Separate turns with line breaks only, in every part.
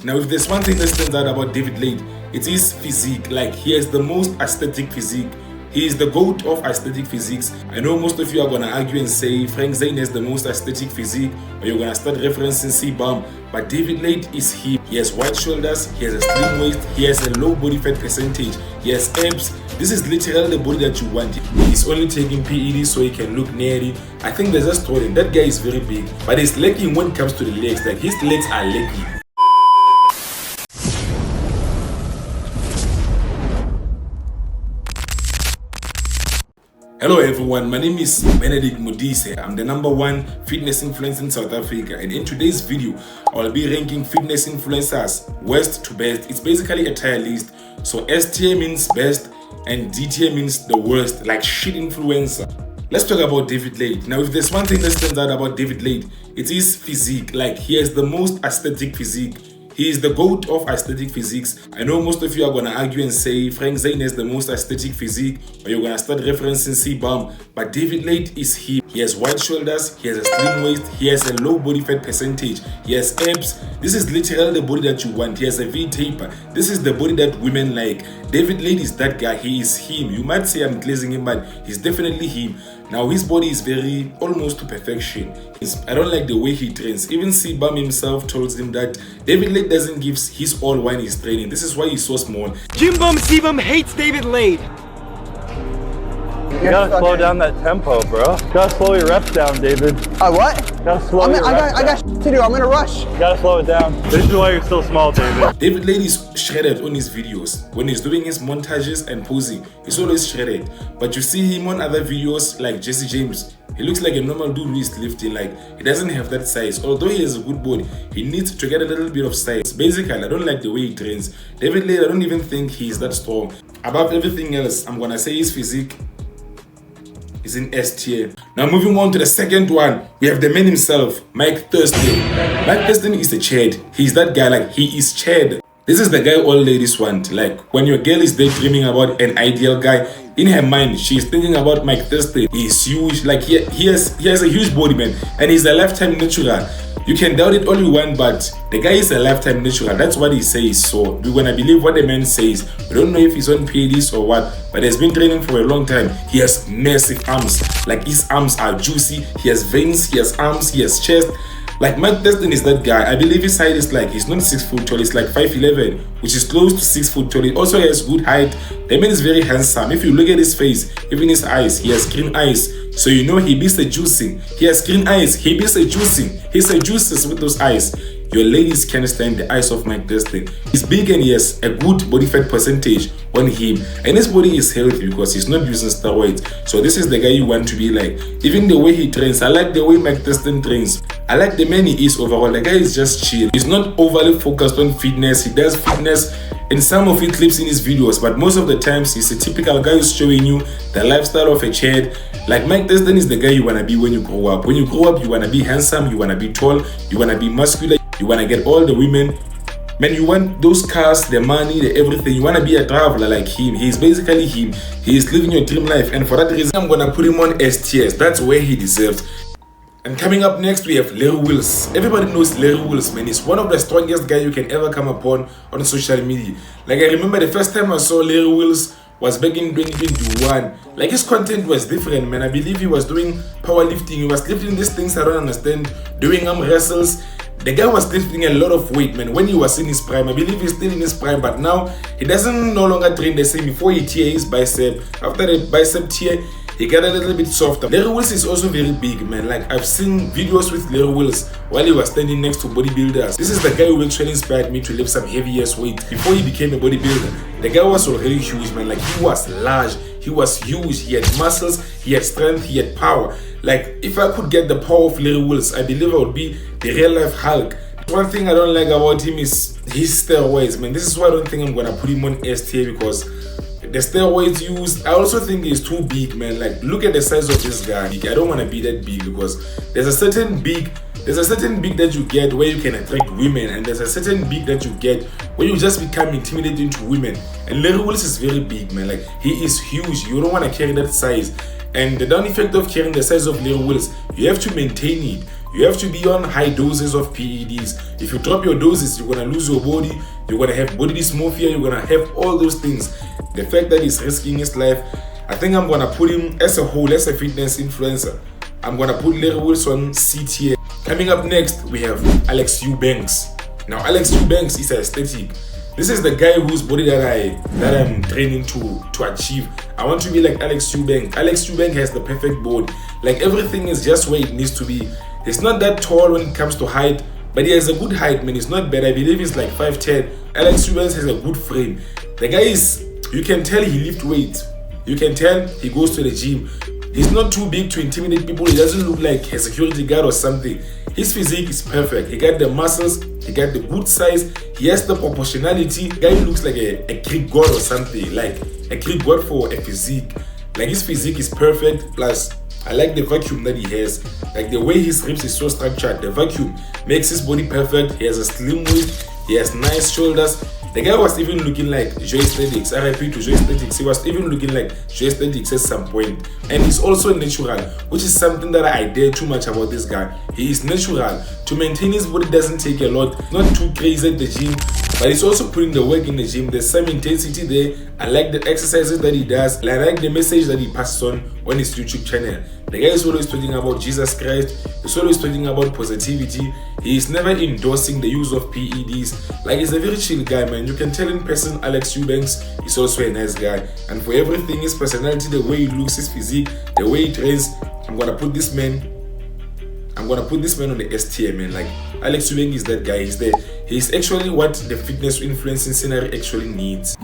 Now, if there's one thing that stands out about David Lade, it is physique. Like, he has the most aesthetic physique. He is the GOAT of aesthetic physiques. I know most of you are gonna argue and say Frank Zane has the most aesthetic physique, or you're gonna start referencing C-Bomb, but David Lade is he. He has wide shoulders, he has a slim waist, he has a low body fat percentage, he has abs. This is literally the body that you want. He's only taking PEDs so he can look nerdy. I think there's just story. That guy is very big, but he's lacking when it comes to the legs. Like, his legs are leggy. Hello everyone, my name is Benedict Modise. I'm the #1 fitness influencer in South Africa, and in today's video I'll be ranking fitness influencers worst to best. It's basically a tier list, so S tier means best and D tier means the worst, like shit influencer. Let's talk about David Lade. Now, if there's one thing that stands out about David Lade, it is physique. Like, he has the most aesthetic physique. He is the GOAT of aesthetic physiques. I know most of you are gonna argue and say Frank Zane has the most aesthetic physique, or you're gonna start referencing C-Bomb, but David Lade is he. He has wide shoulders, he has a slim waist, he has a low body fat percentage, he has abs. This is literally the body that you want. He has a V-taper. This is the body that women like. David Lade is that guy. He is him. You might say I'm glazing him, but he's definitely him. Now, his body is very almost to perfection. I don't like the way he trains. Even C-Bomb himself tells him that David Lade doesn't give his all when he's training. This is why he's so small.
Jim Bum C-Bum hates David Lade.
You gotta slow down that tempo, bro. You gotta slow your reps down, David.
What?
You gotta slow your reps down.
I got shit to do. I'm in a rush.
You gotta slow it down. This is why you're still small, David.
David Lade is shredded on his videos. When he's doing his montages and posing, he's always shredded. But you see him on other videos like Jesse James. He looks like a normal dude who is lifting. Like, he doesn't have that size. Although he has a good body, he needs to get a little bit of size. Basically, I don't like the way he trains. David Lade, I don't even think he's that strong. Above everything else, I'm gonna say his physique is in S tier. Now, moving on to the second one, we have the man himself, Mike Thurston. Mike Thurston is a Chad. He's that guy. Like, he is Chad. This is the guy all ladies want. Like, when your girl is daydreaming about an ideal guy, in her mind she's thinking about Mike Thurston. He's huge. Like, he has a huge body, man, and he's a lifetime natural. You can doubt it all you want, but the guy is a lifetime natural. That's what he says. So we're gonna believe what the man says. We don't know if he's on PEDs or what, but he's been training for a long time. He has massive arms. Like, his arms are juicy. He has veins, he has arms, he has chest. Like, Mike Thurston is that guy. I believe his height is like, he's not 6 foot tall, he's like 5'11", which is close to 6 foot tall. He also has good height. The man is very handsome. If you look at his face, even his eyes, he has green eyes. So you know he beats the juicing. He has green eyes, he beats the juicing. He seduces with those eyes. Your ladies can't stand the eyes of Mike Thurston. He's big and he has a good body fat percentage on him. And his body is healthy because he's not using steroids. So this is the guy you want to be like. Even the way he trains, I like the way Mike Thurston trains. I like the man he is overall. The guy is just chill. He's not overly focused on fitness. He does fitness in some of his clips in his videos, but most of the times he's a typical guy who's showing you the lifestyle of a Chad. Like, Mike Thurston is the guy you wanna be when you grow up. When you grow up, you wanna be handsome, you wanna be tall, you wanna be muscular, you wanna get all the women. Man, you want those cars, the money, the everything. You wanna be a traveler like him. He's basically him. He is living your dream life, and for that reason, I'm gonna put him on S tier. That's where he deserves. And coming up next, we have Larry Wills. Everybody knows Larry Wills, man. He's one of the strongest guys you can ever come upon on social media. Like, I remember the first time I saw Larry Wills was back in 2021. Like, his content was different, man. I believe he was doing powerlifting. He was lifting these things I don't understand, doing arm wrestles. The guy was lifting a lot of weight, man, when he was in his prime. I believe he's still in his prime, but now he doesn't no longer train the same. Before he tear his bicep, after the bicep tear, he got a little bit softer. Larry Wills is also very big, man. Like, I've seen videos with Larry Wills while he was standing next to bodybuilders. This is the guy who actually inspired me to lift some heavy ass weight. Before he became a bodybuilder, the guy was already huge, man. Like, he was large, he was huge, he had muscles, he had strength, he had power. Like, if I could get the power of Larry Wills, I believe I would be the real life Hulk. One thing I don't like about him is his steroids, man. This is why I don't think I'm gonna put him on S tier, because the steroids used, I also think he's too big, man. Like, look at the size of this guy. I don't want to be that big, because there's a certain big that you get where you can attract women, and there's a certain big that you get where you just become intimidating to women. And Larry Wills is very big, man. Like, he is huge. You don't want to carry that size. And the down effect of carrying the size of Larry Wills, you have to maintain it. You have to be on high doses of PEDs. If you drop your doses, you're gonna lose your body, you're gonna have body dysmorphia, you're gonna have all those things. The fact that he's risking his life, I think I'm gonna put him as a whole, as a fitness influencer. I'm gonna put Larry Wilson C tier. Coming up next, we have Alex Eubanks. Now, Alex Eubanks is aesthetic. This is the guy whose body that I'm training to achieve. I want to be like Alex Eubanks. Alex Eubanks has the perfect body. Like, everything is just where it needs to be. He's not that tall when it comes to height, but he has a good height, man. He's not bad. I believe he's like 5'10". Alex Eubanks has a good frame. The guy is, you can tell he lifts weights. You can tell he goes to the gym. He's not too big to intimidate people. He doesn't look like a security guard or something. His physique is perfect. He got the muscles, he got the good size, he has the proportionality. The guy looks like a Greek god or something, like a Greek god for a physique. Like, his physique is perfect. Plus, I like the vacuum that he has. Like, the way his ribs is so structured, the vacuum makes his body perfect. He has a slim waist, he has nice shoulders. The guy was even looking like Joe Aesthetics. RIP to Joe Aesthetics. He was even looking like Joe Aesthetics at some point. And he's also natural, which is something that I dare too much about this guy. He is natural. To maintain his body doesn't take a lot. Not too crazy at the gym, but he's also putting the work in the gym. There's some intensity there. I like the exercises that he does. I like the message that he passes on his YouTube channel. The guy is always talking about Jesus Christ. He's always talking about positivity. He is never endorsing the use of PEDs. Like, he's a very chill guy, man. You can tell in person Alex Eubanks is also a nice guy. And for everything, his personality, the way he looks, his physique, the way he trains, I'm gonna put this man on the S tier, man. Like, Alex Eubanks is that guy. He's actually what the fitness influencing scenario actually needs.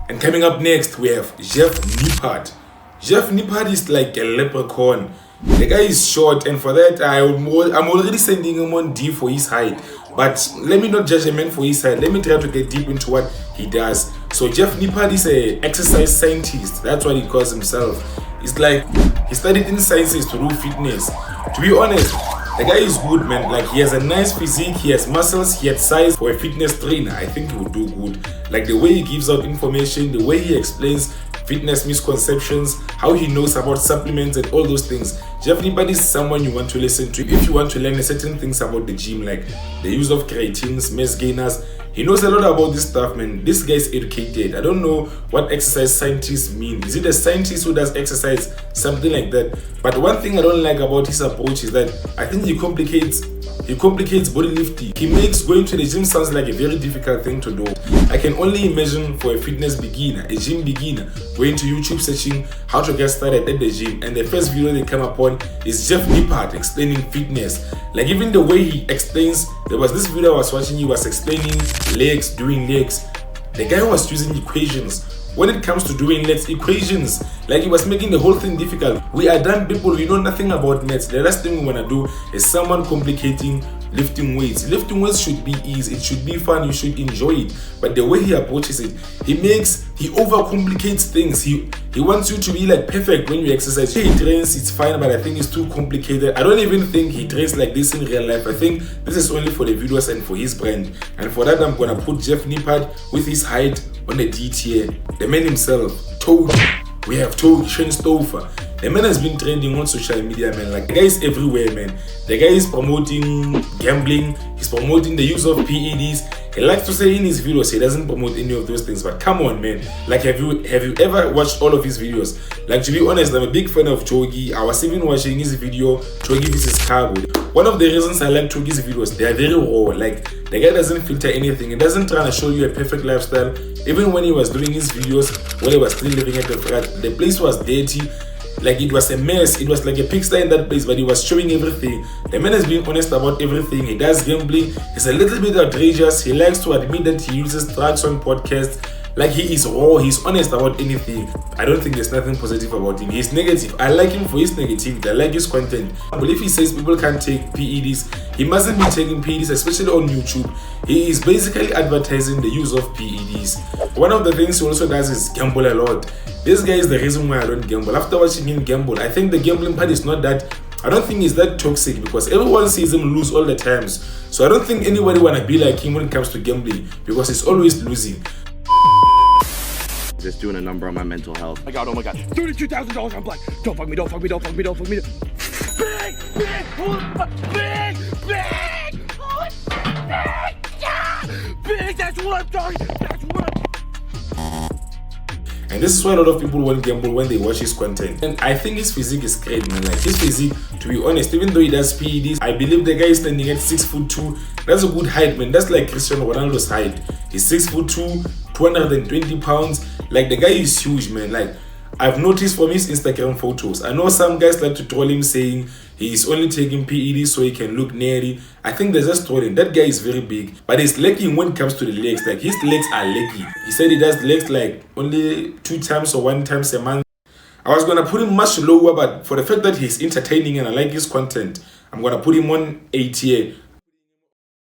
And coming up next, we have Jeff Nippard. Jeff Nippard is like a leprechaun. The guy is short, and for that, I'm already sending him on D for his height. But let me not judge a man for his height. Let me try to get deep into what he does. So Jeff Nippard is an exercise scientist. That's what he calls himself. It's like he studied in sciences to do fitness. To be honest, the guy is good, man. Like, he has a nice physique, he has muscles, he has size. For a fitness trainer, I think he would do good. Like, the way he gives out information, the way he explains fitness misconceptions, how he knows about supplements and all those things. Jeff Nippard is someone you want to listen to if you want to learn certain things about the gym, like the use of creatines, mass gainers. He knows a lot about this stuff, man. This guy is educated. I don't know what exercise scientists mean. Is it a scientist who does exercise? Something like that. But one thing I don't like about his approach is that I think he complicates body lifting. He makes going to the gym sounds like a very difficult thing to do. I can only imagine for a fitness beginner, a gym beginner, going to YouTube searching how to get started at the gym, and the first video they come upon is Jeff Nippard explaining fitness. Like, even the way he explains, there was this video I was watching, he was explaining legs, doing legs. The guy was using equations. When it comes to doing legs, equations, like, he was making the whole thing difficult. We are dumb people, we know nothing about nets. The last thing we want to do is someone complicating lifting weights. Lifting weights should be easy, it should be fun, you should enjoy it. But the way he approaches it, he overcomplicates things. He wants you to be like perfect when you exercise. He trains, it's fine, but I think it's too complicated. I don't even think he trains like this in real life. I think this is only for the videos and for his brand. And for that, I'm gonna put Jeff Nippard with his height on the D tier. The man himself, Togi. We have Togi, Shane Stouffer. The man has been trending on social media, man. Like, the guy is everywhere, man. The guy is promoting gambling. He's promoting the use of PEDs. He likes to say in his videos he doesn't promote any of those things. But come on, man. Like, have you ever watched all of his videos? Like, to be honest, I'm a big fan of Togi. I was even watching his video, Togi vs. Cargo. One of the reasons I like Togi's videos, they are very raw. Like, the guy doesn't filter anything. He doesn't try to show you a perfect lifestyle. Even when he was doing his videos, when he was still living at the flat, the place was dirty. Like, it was a mess. It was like a pigsty in that place, but he was showing everything. The man has been honest about everything. He does gambling. He's a little bit outrageous. He likes to admit that he uses drugs on podcasts. Like, he is raw. He's honest about anything. I don't think there's nothing positive about him. He's negative. I like him for his negativity. I like his content. But if he says people can't take PEDs, he mustn't be taking PEDs, especially on YouTube. He is basically advertising the use of PEDs. One of the things he also does is gamble a lot. This guy is the reason why I don't gamble. After watching him gamble, I think the gambling part is not that, I don't think he's that toxic, because everyone sees him lose all the times. So I don't think anybody wanna be like him when it comes to gambling, because he's always losing.
Just doing a number on my mental health.
Oh my god, $32,000 on black. Don't fuck me, don't fuck me, don't fuck me, don't fuck me. Big, big, big. big. That's what I'm talking. That's what.
And this is why a lot of people won't gamble when they watch his content. And I think his physique is great, man. Like his physique, to be honest, even though he does PEDs, I believe the guy is standing at 6'2". That's a good height, man. That's like Cristiano Ronaldo's height. He's 6'2", 220 pounds. Like the guy is huge, man. Like I've noticed from his Instagram photos, I know some guys like to troll him saying he's only taking PEDs so he can look nerdy. I think they're just trolling. That guy is very big, but he's lacking when it comes to the legs. Like his legs are leggy. He said he does legs like only 2 times or 1 time a month. I was gonna put him much lower, but for the fact that he's entertaining and I like his content, I'm gonna put him on 8 here.